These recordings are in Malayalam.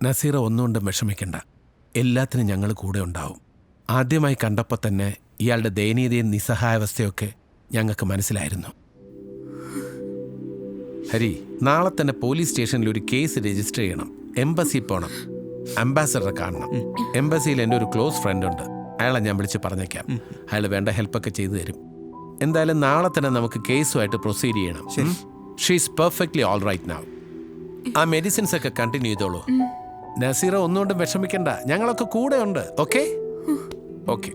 നസീറ ഒന്നുകൊണ്ടും വിഷമിക്കണ്ട. എല്ലാത്തിനും ഞങ്ങൾ കൂടെ ഉണ്ടാവും. ആദ്യമായി കണ്ടപ്പോൾ തന്നെ ഇയാളുടെ ദയനീയതയും നിസ്സഹായാവസ്ഥയൊക്കെ ഞങ്ങൾക്ക് മനസ്സിലായിരുന്നു. ഹരി, നാളെ തന്നെ പോലീസ് സ്റ്റേഷനിൽ ഒരു കേസ് രജിസ്റ്റർ ചെയ്യണം. എംബസി പോകണം, അംബാസഡറെ കാണണം. എംബസിയിൽ എൻ്റെ ഒരു ക്ലോസ് ഫ്രണ്ട് ഉണ്ട്, അയാളെ ഞാൻ വിളിച്ച് പറഞ്ഞേക്കാം. അയാൾ വേണ്ട ഹെൽപ്പൊക്കെ ചെയ്തു തരും. എന്തായാലും നാളെ തന്നെ നമുക്ക് കേസുമായിട്ട് പ്രൊസീഡ് ചെയ്യണം. She is perfectly all right now. ആ മെഡിസിൻസ് ഒക്കെ കണ്ടിന്യൂ ചെയ്തോളൂ. നസീറ ഒന്നുകൊണ്ടും വിഷമിക്കണ്ട, ഞങ്ങളൊക്കെ കൂടെ ഉണ്ട്. Okay okay.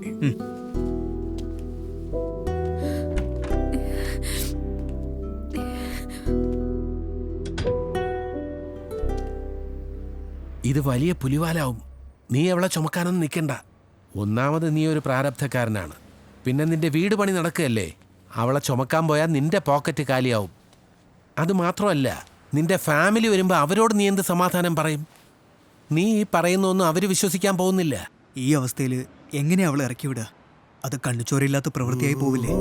ഇത് വലിയ പുലിവാലാവും. നീ അവളെ ചുമക്കാനൊന്നും നിൽക്കണ്ട. ഒന്നാമത് നീ ഒരു പ്രാരബ്ധക്കാരനാണ്. പിന്നെ നിന്റെ വീട് പണി നടക്കുകയല്ലേ. അവളെ ചുമക്കാൻ പോയാൽ നിന്റെ പോക്കറ്റ് കാലിയാവും. അത് മാത്രമല്ല, നിന്റെ ഫാമിലി വരുമ്പോൾ അവരോട് നീ എന്ത് സമാധാനം പറയും? നീ ഈ പറയുന്നൊന്നും അവർ വിശ്വസിക്കാൻ പോകുന്നില്ല. ഈ അവസ്ഥയിൽ എങ്ങനെയാ അവളെ ഇറക്കി വിടുക? അത് കണ്ണുചോരയില്ലാത്ത പ്രവൃത്തിയായി പോവില്ലേ?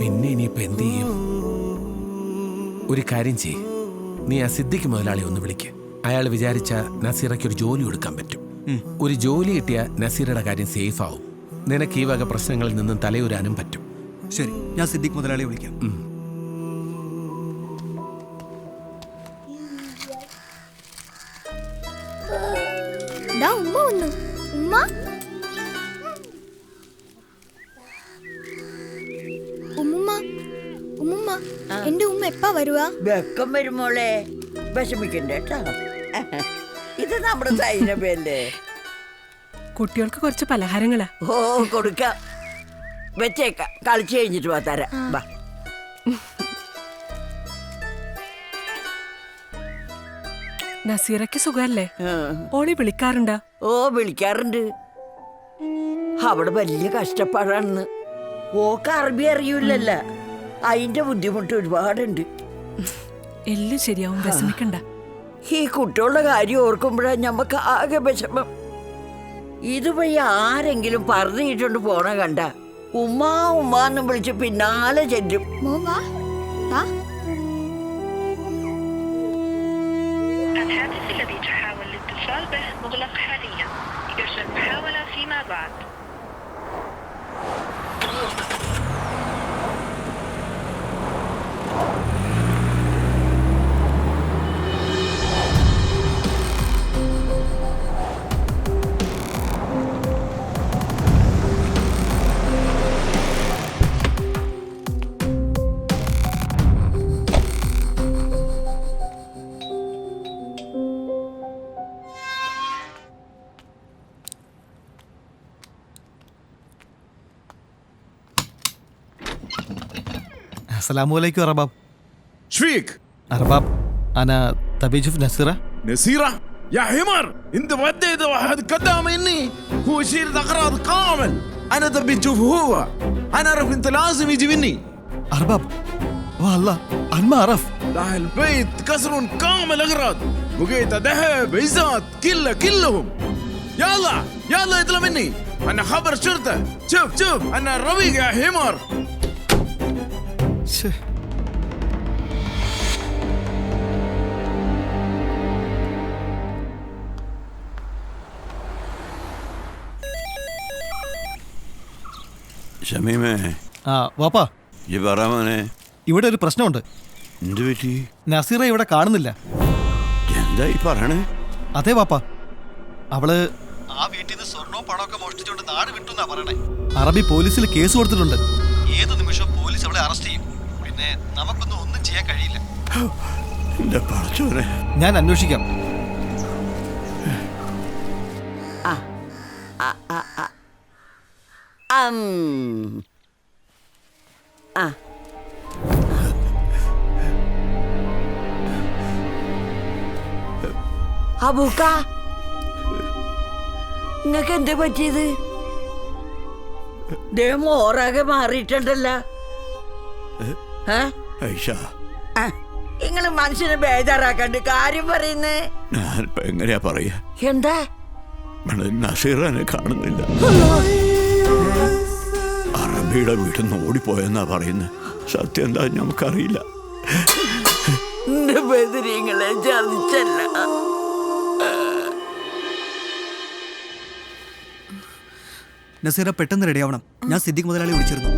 പിന്നെ ഇനിയിപ്പോൾ എന്ത് ചെയ്യും? ഒരു കാര്യം ചെയ്യ്, നീ ആ സിദ്ദിഖ് മുതലാളി ഒന്ന് വിളിക്ക്. അയാൾ വിചാരിച്ച നസീറയ്ക്ക് ഒരു ജോലി കൊടുക്കാൻ പറ്റും. ഒരു ജോലി കിട്ടിയ നസീറയുടെ കാര്യം സേഫ് ആവും. നിനക്ക് ഈ വക പ്രശ്നങ്ങളിൽ നിന്നും തലയൂരാനും പറ്റും. ശരി, ഞാൻ സിദ്ദിഖ് മുതലാളിയെ വിളിക്കാം. ഉമ്മ വന്നു. ഉമ്മ, ഉമ്മുമ്മ, ഉമ്മുമ്മ, എന്റെ ഉമ്മ എപ്പാ വരുവാ? വെക്കം വരുമോളെ, വിഷമിക്കണ്ടേട്ടാ. ഇത് നമ്മുടെ സൈനബല്ലേ. കുട്ടികൾക്ക് കുറച്ച് പലഹാരങ്ങളാ. ഓ, കൊടുക്കാം, വെച്ചേക്കാം. കളിച്ചു കഴിഞ്ഞിട്ട് വാ, തരാം. വാ. നസീറയ്ക്ക് സുഖല്ലേ? ഓളി വിളിക്കാറുണ്ടാ? ഓ, വിളിക്കാറുണ്ട്. അവിടെ വലിയ കഷ്ടപ്പാടാണെന്ന്. ഓക്ക് അറബി അറിയൂലല്ല, അതിന്റെ ബുദ്ധിമുട്ട് ഒരുപാടുണ്ട്. എല്ലാം ശരിയാവും, വിഷമിക്കണ്ട. ഈ കുട്ടികളുടെ കാര്യം ഓർക്കുമ്പോഴാണ് ഞമ്മക്ക് ആകെ വിഷമം. ഇതുവഴി ആരെങ്കിലും പറഞ്ഞിട്ടുണ്ട് പോണ കണ്ട ഉമ്മാ ഉമ്മാന്നും വിളിച്ച് പിന്നാലെ ചെല്ലും. الهاتف الذي تحاول الاتصال به مغلق حاليا. يرجى المحاولة فيما بعد. السلام عليكم يا رباب. شفيك؟ رباب أنا تبي تشوف نسيرة؟ نسيرة؟ يا حمار، أنت بديت واحد قدام إني هو يشيل الأغراض كامل. أنا تبي تشوفه هو. أنا أعرف أنت لازم يجي مني. رباب والله أنا ما أعرف. راح البيت كسرون كامل أغراض، بقيت ذهب عزات كلهم. يلا يلا اطلع مني، أنا خبر شرطة. شوف أنا الرفيق يا حمار. ഷമീമേ. വാപ്പാ, ഈ പറയാമോനെ, ഇവിടെ ഒരു പ്രശ്നമുണ്ട്. എന്ത് പറ്റി? നസീറ ഇവിടെ കാണുന്നില്ല. എന്താ ഈ പറയണേ? അതെ വാപ്പാ, അവള് ആ വീട്ടിൽ നിന്ന് സ്വർണവും പണമൊക്കെ മോഷ്ടിച്ചുകൊണ്ട് നാട് വിട്ടുന്നാ പറയണേ. അറബി പോലീസിൽ കേസ് കൊടുത്തിട്ടുണ്ട്. ഏത് നിമിഷം പോലീസ് അവളെ അറസ്റ്റ് ചെയ്യും. പിന്നെ നമുക്കൊന്നും ചെയ്യാൻ കഴിയില്ല. എന്റെ പറച്ചോനെ, ഞാൻ അന്വേഷിക്കാം. അബൂക്ക, നിങ്ങക്ക് എന്താ പറ്റിയത്? മോറാകെ മാറിയിട്ടുണ്ടല്ലോ. നിങ്ങള് മനുഷ്യനെ ബേജാറാക്കണ്ട്, കാര്യം പറയുന്നേ. ഞാനിപ്പോ എങ്ങനെയാ പറയാ? എന്താ? നസീറനെ കാണുന്നില്ല. അറബിയുടെ വീട്ടിൽ നിന്ന് ഓടിപ്പോയെന്നാ പറയുന്നത്. സത്യം എന്താ നമുക്കറിയില്ല. എന്റെ ബദരീങ്ങളെ ചതിച്ചല്ല. നസീറ പെട്ടെന്ന് റെഡി ആവണം. ഞാൻ സിദ്ദിഖ് മുതലാളി വിളിച്ചിരുന്നു.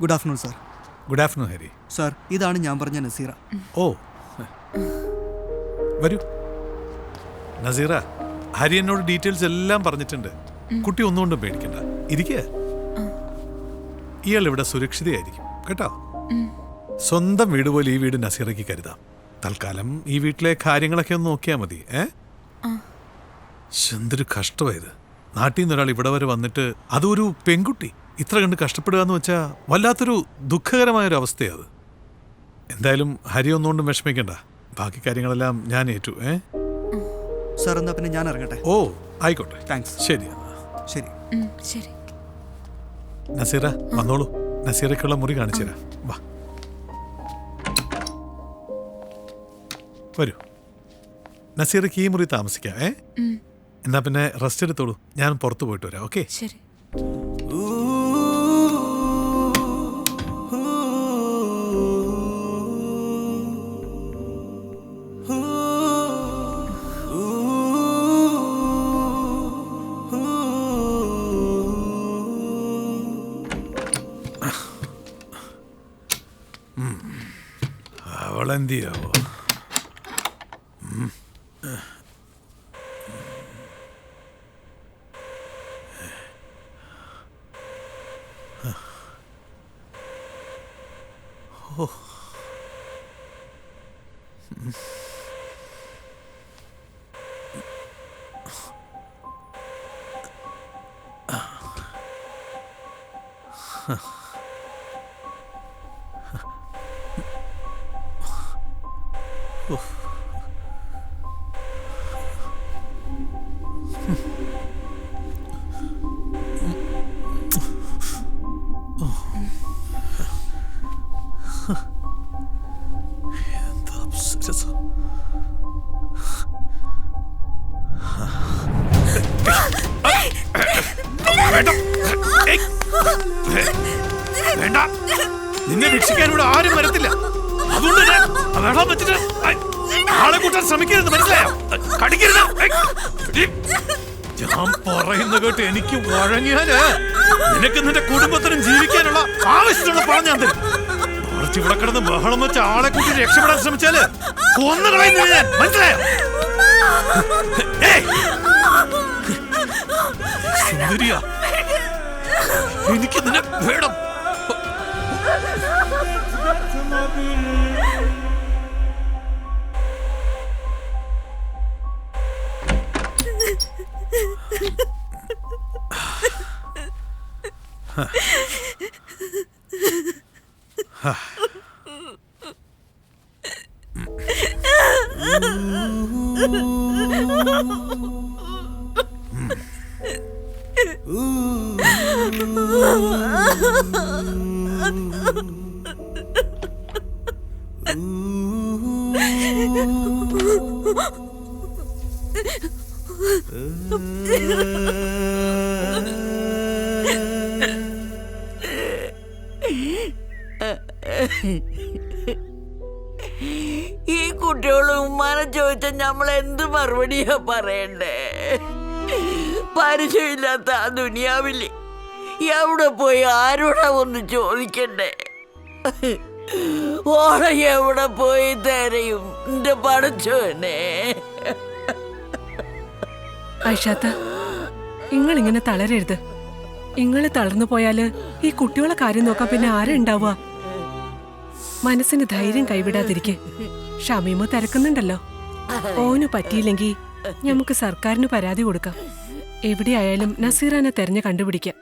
Good afternoon sir. Good afternoon Hari. Sir, ഇതാണ് ഞാൻ പറഞ്ഞ നസീറ. ഓ വരൂ. നസീറ, ഹരി എന്നോട് ഡീറ്റെയിൽസ് എല്ലാം പറഞ്ഞിട്ടുണ്ട്. കുട്ടി ഒന്നുകൊണ്ടും പേടിക്കണ്ട, ഇരിക്കുക. ഇയാൾ ഇവിടെ സുരക്ഷിതയായിരിക്കും കേട്ടോ. സ്വന്തം വീട് പോലെ ഈ വീട് നസീറയ്ക്ക് കരുതാം. തൽക്കാലം ഈ വീട്ടിലെ കാര്യങ്ങളൊക്കെ ഒന്ന് നോക്കിയാൽ മതി. എന്തൊരു കഷ്ടമായത്. നാട്ടിൽ നിന്ന് ഒരാൾ ഇവിടെ വരെ വന്നിട്ട് അതൊരു പെൺകുട്ടി ഇത്ര കണ്ട് കഷ്ടപ്പെടുക എന്ന് വെച്ചാൽ വല്ലാത്തൊരു ദുഃഖകരമായൊരു അവസ്ഥയാണ്. എന്തായാലും ഹരി ഒന്നുകൊണ്ടും വിഷമിക്കണ്ട, ബാക്കി കാര്യങ്ങളെല്ലാം ഞാൻ ഏറ്റു. സാർ, എന്നാ പിന്നെ ഞാൻ ഇറങ്ങട്ടെ. ഓ ആയിക്കോട്ടെ, താങ്ക്സ്. ശരി ശരി. ശരി. നസീറ വന്നോളൂ, നസീറയ്ക്കുള്ള മുറി കാണിച്ചു തരാം. വാ വരൂ. നസീറയ്ക്ക് ഈ മുറി താമസിക്കാം. എന്നാ പിന്നെ റെസ്റ്റ് എടുത്തോളൂ, ഞാൻ പുറത്തു പോയിട്ട് വരാം. ഓക്കെ. ശരി. അവളെന്തിയാവോ? വേണ്ട, നിന്നെ രക്ഷിക്കാൻ ഇവിടെ ആരും വരത്തില്ല. അതുകൊണ്ട് വെള്ളം വെച്ചിട്ട് ആളെ കൂട്ടാൻ ശ്രമിക്കരുത്, മനസ്സിലായോ? കടിക്കരുത്. ഞാൻ പറയുന്ന കേട്ട് എനിക്ക് വഴങ്ങിയാല് നിനക്ക് നിന്റെ കുടുംബത്തിനും ജീവിക്കാനുള്ള ആവശ്യമുള്ള പണം ഞാൻ തരും. കുറച്ച് ഇവിടെ കിടന്ന് ബഹളം വെച്ച് ആളെ കൂട്ടി രക്ഷപ്പെടാൻ ശ്രമിച്ചാല് കൊന്നുകളയുന്നില്ല ഞാൻ, മനസ്സിലായോ? സുന്ദരിയാ, എനിക്ക് നിന്നെ വേണം. ഈ കുട്ടികളും ഉമ്മാനെ ചോദിച്ചാൽ നമ്മൾ എന്ത് മറുപടിയാ പറയണ്ടേ? പരിചയമില്ലാത്ത ആ ദുനിയാവില് എവിടെ പോയി ആരോടാ ഒന്ന് ചോദിക്കണ്ടേ? ഓളെ എവിടെ പോയി തരയും എന്റെ പടച്ചോനെ? ഐഷാത്ത, ഇങ്ങളിങ്ങനെ തളരരുത്. ഇങ്ങള് തളർന്നു പോയാല് ഈ കുട്ടികളെ കാര്യം നോക്കാൻ പിന്നെ ആരാ ഉണ്ടാവുക? മനസ്സിന് ധൈര്യം കൈവിടാതിരിക്കെ. ഷമീമ് തിരക്കുന്നുണ്ടല്ലോ. ഓന് പറ്റിയില്ലെങ്കി നമുക്ക് സർക്കാരിന് പരാതി കൊടുക്കാം. എവിടെയായാലും നസീറാനെ തെരഞ്ഞു കണ്ടുപിടിക്കാം.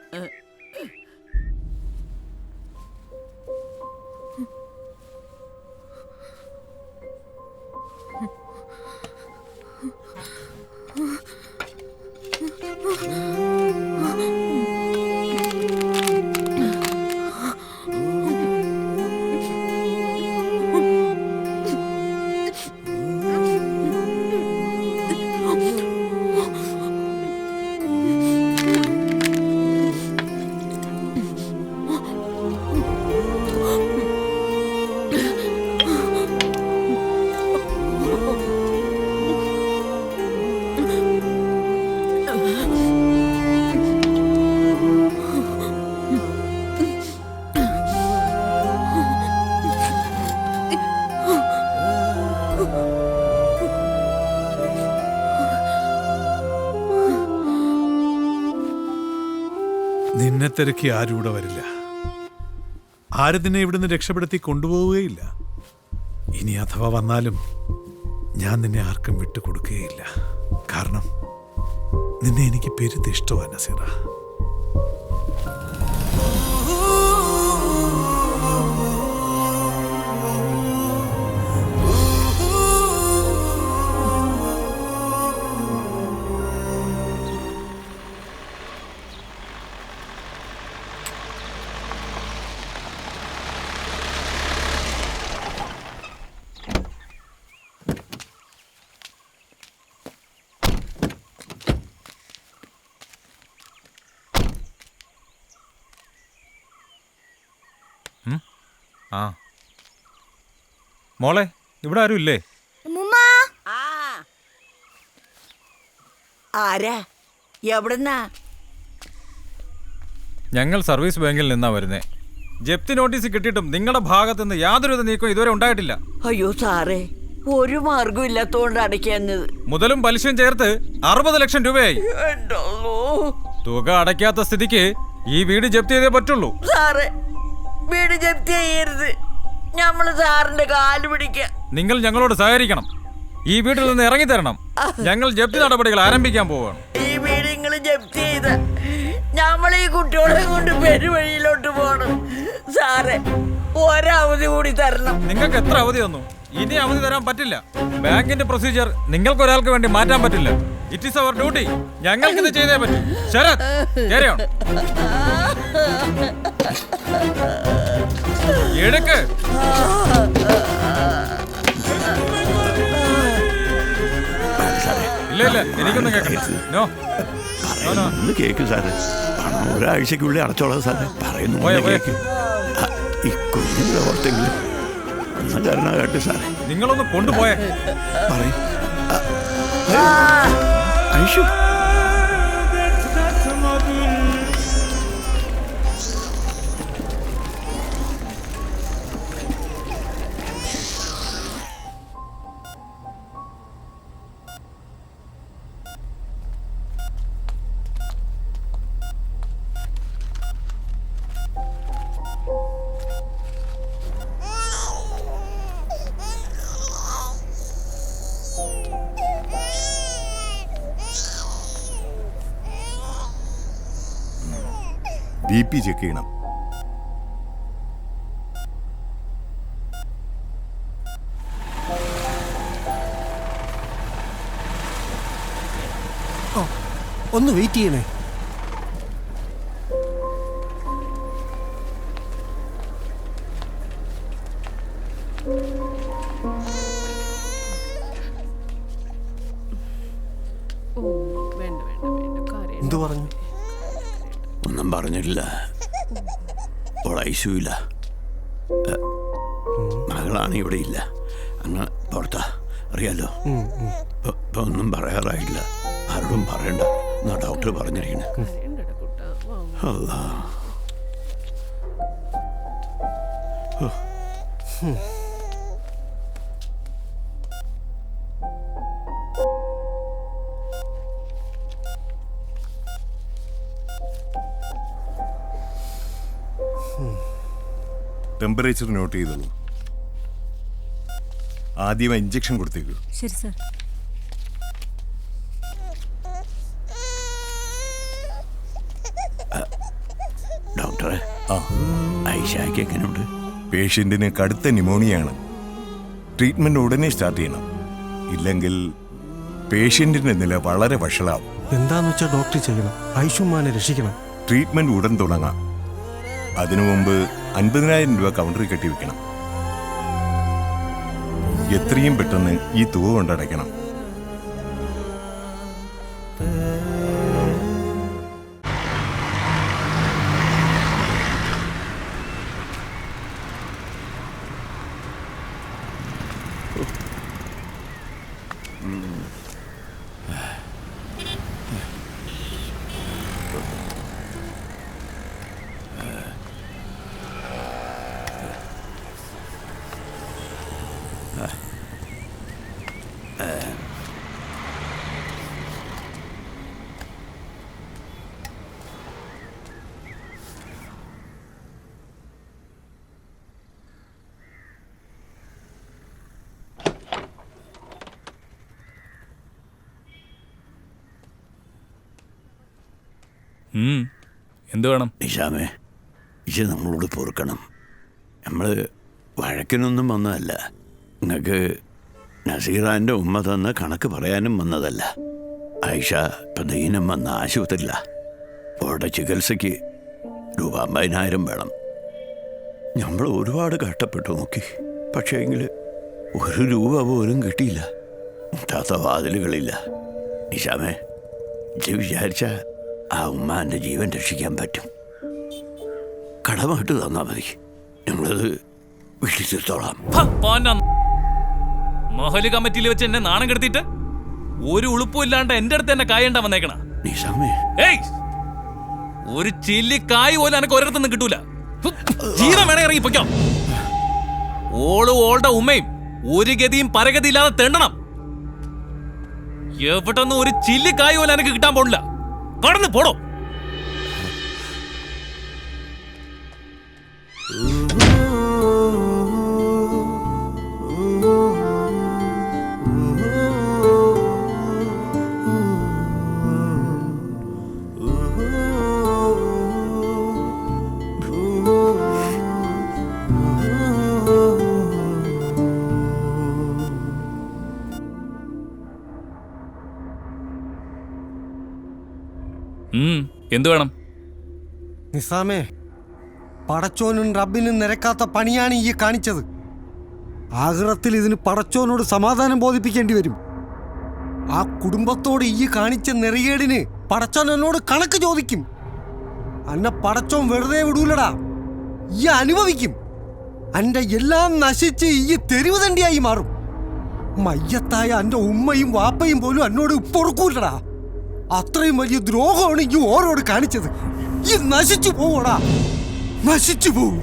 നിന്നെ തിരക്കി ആരും ഇവിടെ വരില്ല. ആരും നിന്നെ ഇവിടുന്ന് രക്ഷപ്പെടുത്തി കൊണ്ടുപോവുകയില്ല. ഇനി അഥവാ വന്നാലും ഞാൻ നിന്നെ ആർക്കും വിട്ടുകൊടുക്കുകയില്ല. കാരണം നിന്നെ എനിക്ക് പെരുത്ത് ഇഷ്ടമാണ് നസീറ. ആ മോളെ, ഇവിടെ ആരും ഇല്ലേ? ആരാ? എവിടുന്നാ? ഞങ്ങൾ സർവീസ് ബാങ്കിൽ നിന്നാ വരുന്നേ. ജപ്തി നോട്ടീസ് കിട്ടിയിട്ടും നിങ്ങളുടെ ഭാഗത്തുനിന്ന് യാതൊരുവിധ നീക്കം ഇതുവരെ ഉണ്ടായിട്ടില്ല. അയ്യോ സാറേ, ഒരു മാർഗം ഇല്ലാത്തോണ്ട് അടയ്ക്കുന്നത്. മുതലും പലിശയും ചേർത്ത് 60 ലക്ഷം രൂപയായി. തുക അടയ്ക്കാത്ത സ്ഥിതിക്ക് ഈ വീട് ജപ്തി ചെയ്തേ പറ്റുള്ളൂ. സാറേ, വീട് ജപ്തി ചെയ്യരുത്. ഞമ്മള് സാറിന്റെ കാല് പിടിക്കാം. നിങ്ങൾ ഞങ്ങളോട് സഹകരിക്കണം. ഈ വീട്ടിൽ നിന്ന് ഇറങ്ങി തരണം. ഞങ്ങൾ ജപ്തി നടപടികൾ ആരംഭിക്കാൻ പോവുകയാണ്. ഈ വീട് നിങ്ങൾ ജപ്തി ചെയ്ത ഞമ്മൾ ഈ കുട്ടികളെ കൊണ്ട് പെരുവഴിയിലോട്ട് പോകണം. സാറേ, ഒരവധി കൂടി തരണം. നിങ്ങൾക്ക് എത്ര അവധി തന്നു? ഇനി അവധി തരാൻ പറ്റില്ല. ബാങ്കിന്റെ പ്രൊസീജിയർ നിങ്ങൾക്ക് ഒരാൾക്ക് വേണ്ടി മാറ്റാൻ പറ്റില്ല. It is our duty. ഞങ്ങൾക്ക് ഇത് ചെയ്തേ പറ്റും. ശരത്, എടുക്ക്. ഇല്ല ഇല്ല, എനിക്കൊന്നും കേൾക്കണ്ട. കേക്ക് സാറേ, പണം ഒരാഴ്ചക്കുള്ളിൽ അടച്ചോളാം സാറേ. പറയുന്നു ഈ കുഞ്ഞിന്റെ ഓർത്തെങ്കിലും ഒന്ന് കരുണാകട്ടെ സാറേ. നിങ്ങളൊന്ന് കൊണ്ടുപോയേ. പറയും ഐഷു. BP ചെക്ക് ചെയ്യണം. ഒന്ന് വെയിറ്റ് ചെയ്യണേ. എന്തു പറഞ്ഞു? ഒന്നും പറഞ്ഞിട്ടില്ല. ഇപ്പോൾ ഐശുവില്ല. മകളാണ് ഇവിടെ ഇല്ല. അങ്ങ് പുറത്താ, അറിയാലോ. ഇപ്പൊ ഒന്നും പറയാറായില്ല. ആരോടും പറയണ്ട എന്നാ ഡോക്ടർ പറഞ്ഞിരിക്കണേ. അല്ലാ. ടെമ്പറേച്ചർ നോട്ട് ചെയ്തോളൂ. ആദ്യം ഇഞ്ചക്ഷൻ കൊടുത്തേക്കൂ. ശരി സർ. ഡോക്ടറെ, ഐഷയ്ക്ക് എങ്ങനെയുണ്ട്? പേഷ്യന്റിന് കടുത്ത ന്യൂമോണിയാണ്. ട്രീറ്റ്മെന്റ് ഉടനെ സ്റ്റാർട്ട് ചെയ്യണം. ഇല്ലെങ്കിൽ പേഷ്യന്റിന്റെ നില വളരെ വഷളാവും. എന്താന്ന് വെച്ചാൽ ഡോക്ടർ ചെയ്യണം. ഐഷുമാനെ രക്ഷിക്കണം. ട്രീറ്റ്മെന്റ് ഉടൻ തുടങ്ങാം. അതിനു മുമ്പ് 50,000 രൂപ കൗണ്ടറിൽ കെട്ടിവെക്കണം. എത്രയും പെട്ടെന്ന് ഈ തുക കൊണ്ടടയ്ക്കണം. എന്ത് വേണം? നിശാമേ, ഇത് നമ്മളോട് പൊറുക്കണം. നമ്മൾ വഴക്കിനൊന്നും വന്നതല്ല. നിങ്ങൾക്ക് നസീറാൻ്റെ ഉമ്മ തന്ന കണക്ക് പറയാനും വന്നതല്ല. ആയിഷ ഇപ്പം ദീനം വന്ന ആശുപത്രിയില്ല. അവരുടെ ചികിത്സയ്ക്ക് രൂപ 50,000 വേണം. നമ്മൾ ഒരുപാട് കഷ്ടപ്പെട്ടു നോക്കി. പക്ഷേ എങ്കിൽ 1 രൂപ പോലും കിട്ടിയില്ല. മുട്ടാത്ത വാതിലുകളില്ല. നിശാമേ, ഇത് വിചാരിച്ച ആ ഉമ്മാൻ്റെ ജീവൻ രക്ഷിക്കാൻ പറ്റും. കടമായിട്ട് തന്നാൽ മതി. നമ്മളത് വീട്ടിൽ തീർത്തോളാം. മഹല് കമ്മിറ്റിയിൽ വെച്ച് എന്നെ നാണം കെടുത്തിട്ട് ഒരു ഉളുപ്പും ഇല്ലാണ്ട് എന്റെ അടുത്ത് എന്നെ കായണ്ട വന്നേക്കണ. ഒരു ചില്ലി കായ് പോലും എനക്ക് ഒരിടത്തുനിന്ന് കിട്ടൂല. ജീവൻ വേണേ ഇറങ്ങി പൊയ്ക്കോ. ഓളുടെ ഉമ്മയും ഒരു ഗതിയും പരഗതി ഇല്ലാതെ തെണ്ടണം. എവിടെന്ന് ഒരു ചില്ലി കായ് പോലും എനക്ക് കിട്ടാൻ പോണില്ല. കടന്ന് പോടോ. എന്തു വേണം? നിസാമേ, പടച്ചോനും റബ്ബിനും നിരക്കാത്ത പണിയാണ് ഈ കാണിച്ചത്. ആഖിറത്തിൽ ഇതിന് പടച്ചോനോട് സമാധാനം ബോധിപ്പിക്കേണ്ടി വരും. ആ കുടുംബത്തോട് ഈ കാണിച്ച നെറികേടിന് പടച്ചോൻ എന്നോട് കണക്ക് ചോദിക്കും. അന്നെ പടച്ചോൻ വെറുതെ വിടൂലടാ. ഈ അനുഭവിക്കും. അന്റെ എല്ലാം നശിച്ച് ഈ തെരുവ് തണ്ടിയായി മാറും. മയ്യത്തായ അന്റെ ഉമ്മയും വാപ്പയും പോലും എന്നോട് പൊറുക്കൂലടാ. അത്രയും വലിയ ദ്രോഹമാണ് ഈ ഓരോട് കാണിച്ചത്. ഈ നശിച്ചു പോവടാ, നശിച്ചു പോവും.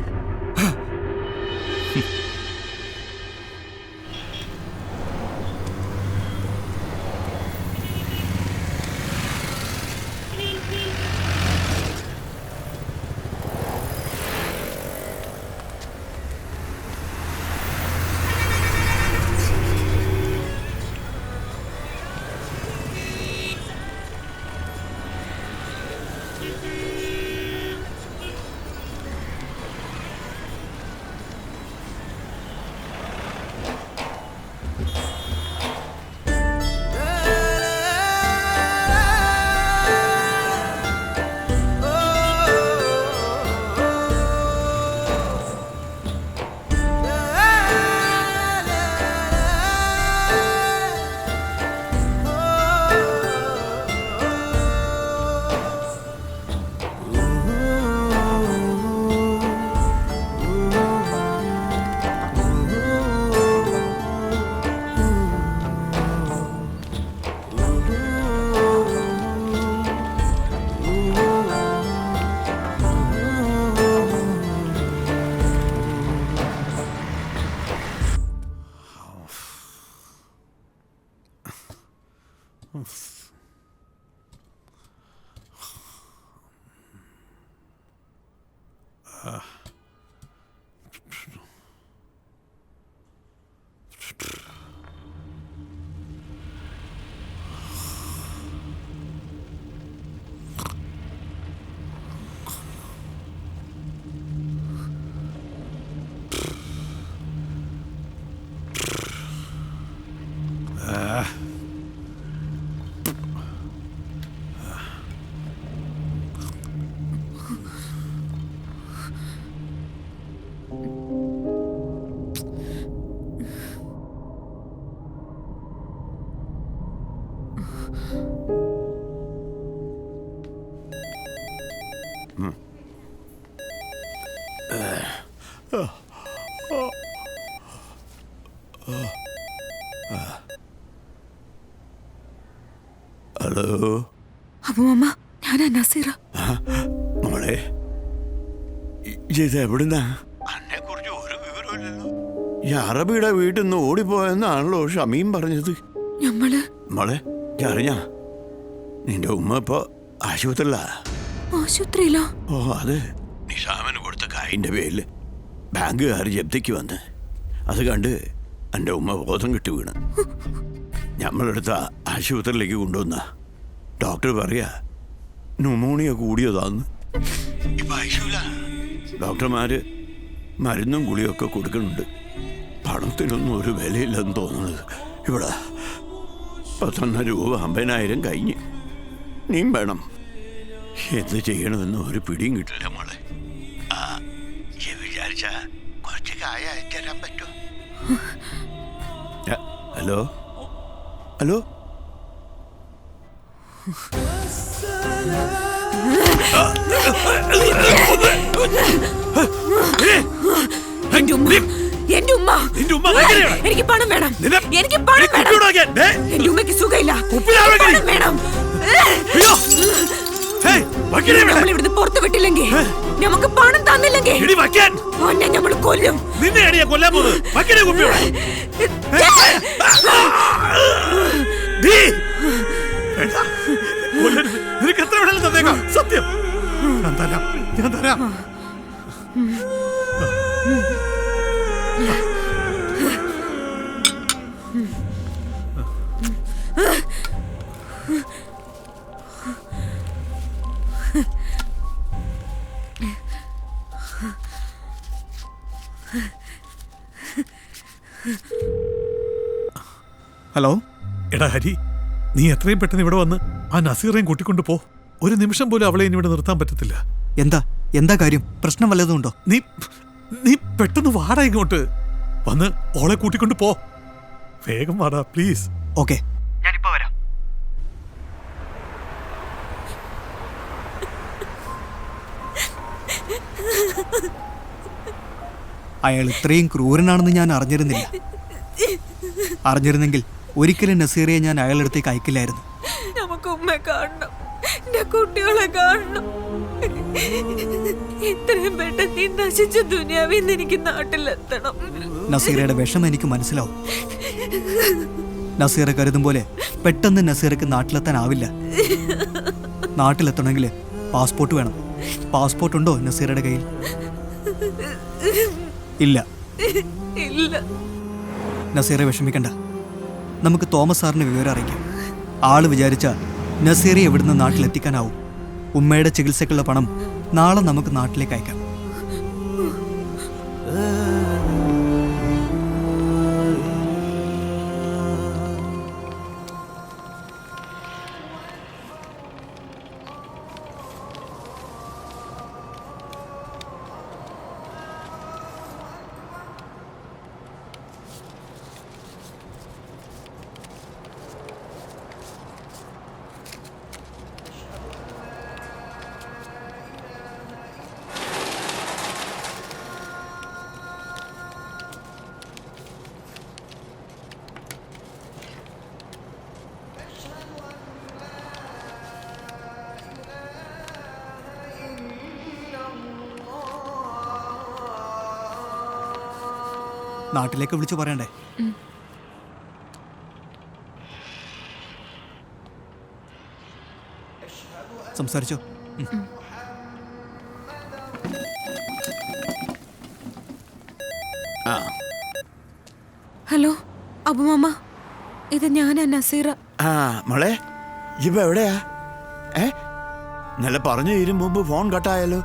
ഹലോ അമ്മ, ഞാനാ നസീറ. മോളെ, ഇത് എവിടുന്നാ? അന്നെ കുറിച്ച് ഒരു വിവരമില്ലല്ലോ. ഈ അറബിയുടെ വീട്ടിൽ നിന്ന് ഓടിപ്പോയെന്നാണല്ലോ ഷമീം പറഞ്ഞത്. മോളെ, അറിഞ്ഞ നിന്റെ ഉമ്മ ഇപ്പൊ ആശുപത്രിയിലാ. ആശുപത്രിയിലോ? ഓ, അത് നിഷാമിന് കൊടുത്ത കായിന്റെ പേരില് ബാങ്കുകാർ ജപ്തിക്ക് വന്ന് അത് കണ്ട് എൻ്റെ ഉമ്മ ബോധം കിട്ടി വീണ്. നമ്മളെടുത്ത ആശുപത്രിയിലേക്ക് കൊണ്ടുവന്ന ഡോക്ടർ പറയാ ന്യൂമോണിയ കൂടിയതാന്ന്. ഇപ്പൊ ഐശൂല. ഡോക്ടർമാര് മരുന്നും ഗുളിയൊക്കെ കൊടുക്കുന്നുണ്ട്. പണത്തിനൊന്നും ഒരു വിലയില്ലെന്ന് തോന്നുന്നത്. ഇവിടെ 11 രൂപ 50,000 കഴിഞ്ഞ്. നീയും വേണം. എന്ത് ചെയ്യണമെന്ന് ഒരു പിടിയും കിട്ടില്ല മോളെ. വിചാരിച്ച കുറച്ച് കായ അയച്ചുതരാൻ പറ്റുമോ? ഹലോ ഹലോ, എനിക്ക് പണം വേണം. എനിക്ക് പണം വേണം. എന്റെ ഉമ്മയ്ക്ക് സുഖമില്ല. പണം വേണം. നമ്മളിവിടുന്ന് പുറത്തു വിട്ടില്ലെങ്കിൽ, നമുക്ക് പണം തന്നില്ലെങ്കിൽ നമ്മൾ കൊല്ലും. കൊല്ലാൻ പോകുന്നത് നിനക്ക് എത്ര വേണമെങ്കിലും തന്നേക്കാം. സത്യം ഞാൻ തരാം, ഞാൻ തരാം. ഹലോ. എടാ ഹരി, നീ എത്രയും പെട്ടെന്ന് ഇവിടെ വന്ന് ആ നസീറേയും കൂട്ടിക്കൊണ്ട് പോ. ഒരു നിമിഷം പോലും അവളെ ഇനി ഇവിടെ നിർത്താൻ പറ്റത്തില്ല. എന്താ കാര്യം? പ്രശ്നം വല്ലതും ഉണ്ടോ? നീ പെട്ടെന്ന് വാടാ ഇങ്ങോട്ട്. വന്ന് ഓളെ കൂട്ടിക്കൊണ്ട് പോ. വേഗം വാടാ പ്ലീസ്. ഓക്കെ, ഞാനിപ്പോ വരാം. അയാൾ ഇത്രയും ക്രൂരനാണെന്ന് ഞാൻ അറിഞ്ഞിരുന്നെങ്കിൽ ഒരിക്കലും നസീറയെ ഞാൻ അയാളടുത്തേക്ക് അയക്കില്ലായിരുന്നു. നമുക്ക് ഉമ്മയെ കാണണം, എന്റെ കുട്ടികളെ കാണണം. ഇത്രയും പെട്ടെന്ന് ഈ നശിച്ച ദുനിയാവിൽ നിന്ന് എനിക്ക് നാട്ടിലെത്തണം. നസീറയുടെ വിഷമം എനിക്ക് മനസ്സിലാവും. നസീറ കരുതും പോലെ പെട്ടെന്ന് നസീറക്ക് നാട്ടിലെത്താനാവില്ല. നാട്ടിലെത്തണമെങ്കിൽ പാസ്പോർട്ട് വേണം. പാസ്പോർട്ട് ഉണ്ടോ നസീറയുടെ കയ്യിൽ? ഇല്ല. നസീറെ വിഷമിക്കണ്ട. നമുക്ക് തോമസ് സാറിന് വിവരം അറിയിക്കാം. ആള് വിചാരിച്ച നസീറെ എവിടുന്ന് നാട്ടിലെത്തിക്കാനാവും. ഉമ്മയുടെ ചികിത്സക്കുള്ള പണം നാളെ നമുക്ക് നാട്ടിലേക്ക് അയക്കാം. നാട്ടിലേക്ക് വിളിച്ചു പറയണ്ടേ? സംസാരിച്ചോ? ഹലോ അബുമാമ, ഇത് ഞാനാ നസീറ. മോളെ, ഇപ്പൊ എവിടെയാ? നല്ല പറഞ്ഞു തീരും മുമ്പ് ഫോൺ കട്ടായാലോ.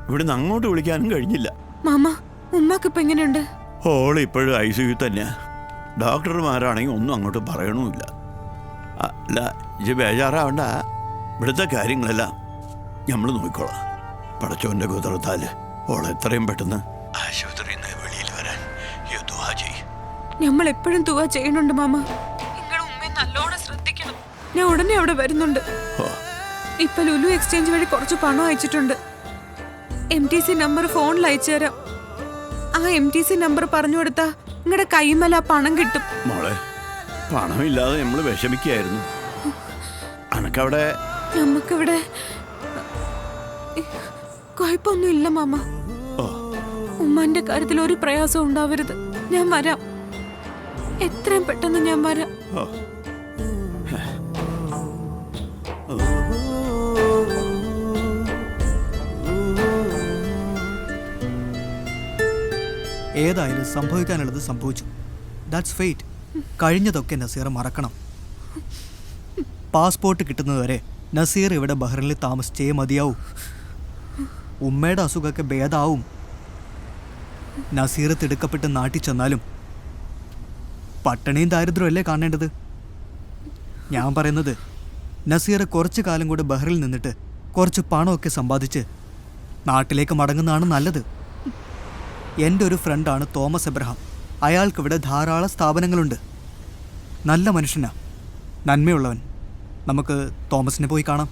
ഇവിടുന്ന് അങ്ങോട്ട് വിളിക്കാനും കഴിഞ്ഞില്ല. മാമ, ഉമ്മക്ക് ഇപ്പൊ എങ്ങനെയുണ്ട്? ഓള് ഇപ്പോഴും ICU തന്നെയാ. ഡോക്ടർമാരാണെങ്കിൽ ഒന്നും അങ്ങോട്ട് പറയണമില്ല. അല്ല, ഇത് ബേജാറാവണ്ട. ഇവിടുത്തെ കാര്യങ്ങളെല്ലാം നമ്മൾ നോക്കിക്കോളാം. പടച്ചോന്റെ കുതിർത്താല് ഓളെ എത്രയും പെട്ടെന്ന് ആശുപത്രിയിൽ നിന്ന് വെളിയിൽ വരാൻ ദുആ ചെയ്യ്. നമ്മൾ എപ്പോഴും ദുആ ചെയ്യുന്നുണ്ട് മാമ. നിങ്ങളുടെ ഉമ്മയെ നല്ലോണം ശ്രദ്ധിക്കണം. ഞാൻ ഉടനെ അവിടെ വരുന്നുണ്ട്. ഇപ്പൊ ലുലു എക്സ്ചേഞ്ച് വഴി കുറച്ച് പണം അയച്ചിട്ടുണ്ട്. MTC നമ്പർ ഫോണിൽ അയച്ചു തരാം. ആ MTC നമ്പർ പറഞ്ഞു കൊടുത്താ നിങ്ങളുടെ കൈമല പണം കിട്ടും. മോളെ, പണമില്ലാതെ നമ്മൾ വിഷമിക്കായിരുന്നു. അനക്കവിടെ നമുക്കിവിടെ കുഴപ്പമൊന്നുമില്ല മാമ. ഉമ്മാന്റെ കാര്യത്തിൽ ഒരു പ്രയാസം ഉണ്ടാവരുത്. ഞാൻ വരാം, എത്രയും പെട്ടെന്ന് ഞാൻ വരാം. ഏതായാലും സംഭവിക്കാനുള്ളത് സംഭവിച്ചു. That's fate. കഴിഞ്ഞതൊക്കെ നസീർ മറക്കണം. പാസ്പോർട്ട് കിട്ടുന്നതുവരെ നസീർ ഇവിടെ ബഹ്റിനിൽ താമസിച്ചേ മതിയാവും. ഉമ്മയുടെ അസുഖമൊക്കെ ഭേദാവും. നസീർ തിടുക്കപ്പെട്ട് നാട്ടിൽ ചെന്നാലും പട്ടിണിയും ദാരിദ്ര്യമല്ലേ കാണേണ്ടത്? ഞാൻ പറയുന്നത് നസീർ കുറച്ചു കാലം കൂടെ ബഹ്റിൽ നിന്നിട്ട് കുറച്ച് പണമൊക്കെ സമ്പാദിച്ച് നാട്ടിലേക്ക് മടങ്ങുന്നതാണ് നല്ലത്. എൻ്റെ ഒരു ഫ്രണ്ടാണ് തോമസ് എബ്രഹാം. അയാൾക്കിവിടെ ധാരാളം സ്ഥാപനങ്ങളുണ്ട്. നല്ല മനുഷ്യനാ, നന്മയുള്ളവൻ. നമുക്ക് തോമസിനെ പോയി കാണാം.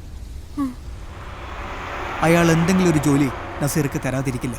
അയാൾ എന്തെങ്കിലും ഒരു ജോലി നസീർക്ക് തരാതിരിക്കില്ല.